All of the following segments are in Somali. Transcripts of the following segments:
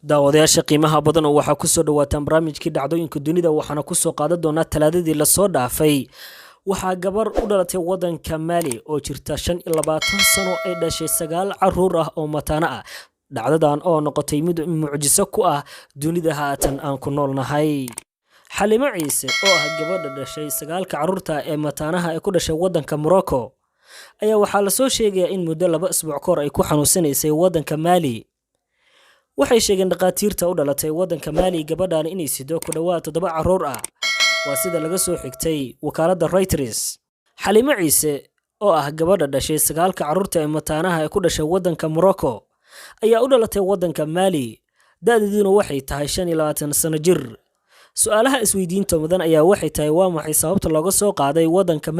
daawadayaasha qiimaha badan oo waxaa ku soo dhawaataan barnaamijkii dhacdooyinka dunida waxaana ku soo qaadan doonaa talaadadii la soo dhaafay waxaa gabar u dhalatay wadanka Mali oo jirta 25 sano ay dhashay 9 caruur ah oo mataana ah dhacdadan oo noqotay mid mucjiso ku ah dunida haatan aan ku noolnahay Xalimo Ciise oo ah gabadha dhashay 9 caruurta ee mataanaha ee ku dhashay wadanka Morocco ayaa waxaa la soo sheegay in muddo 2 isbuuc ka hor ay ku xanuunsanaysay wadanka Mali waxay sheegeen dhaqaatiirta u dhalatay wadanka Mali gabadhan inay sido ku dhawaad 7 caruur ah waa sida laga soo xigtay wakaaladda Reuters Xalimo Ciise oo ah gabadha dhashay 9 caruurta ee mataanaha ee ku dhashay wadanka Morocco ayaa u dhalatay wadanka Mali da'deeduna waxay tahay 25 sano jir su'aalaha isweydiinta mudan ayaa waxay tahay waa maxay sababta looga soo qaaday wadanka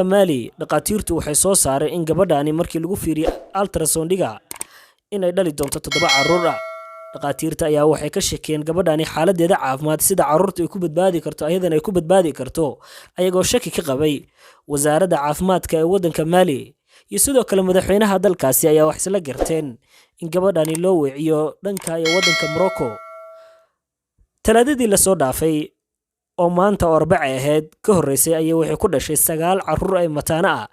Mali dhaqaatiirtu waxay soo saareen in gabadhani markii lagu fiiriyo ultrasound-iga inay dhali doonto 7 caruur ah dhaqaatiirta ayaa waxay ka shakeen gabadhani xaaladeeda caafimaad sida caruurta ay ku badbaadi karto ayadana ay ku badbaadi karto ayagoo shaki ka qabay wasaaradda caafimaadka ee wadanka Mali iyo sidoo kale madaxweynaha dalkaasi ayaa wax isla garteen in gabadhani loo weeciyo dhanka wadanka Morocco talaadadii la soo dhaafay oo maanta Arbaca ahayd ka horeysay ayay waxay ku dhashay 9 caruur ay mataana ah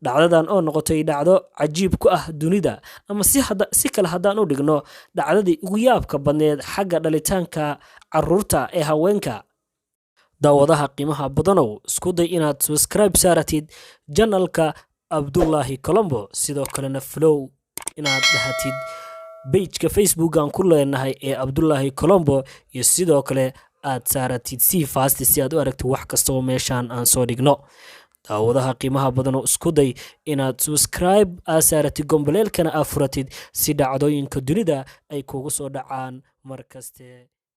dhacdadan oo noqotay dhacdo cajiib ku ah dunida ama si kale hadaan u dhigno dhacdadii ugu yaabka badneed xagga dhalitaanka caruurta ee haweenka daawadaha qiimaha badanow isku day inaad subscribe saaratid channelka Abdullahi Colombo sidoo kalena follow inaad dhahatid page-ka Facebook aan ku leenahay ee Abdullahi Colombo iyo sidoo kale aad saaratid si fast si aad u aragto wax kasta oo meeshan aan soo dhigno daawadaha qiimaha badan oo isku day inaad subscribe saaratid gomboleelkana afuratid si dhacdooyinka dunida ay kugu soo dhacaan markaste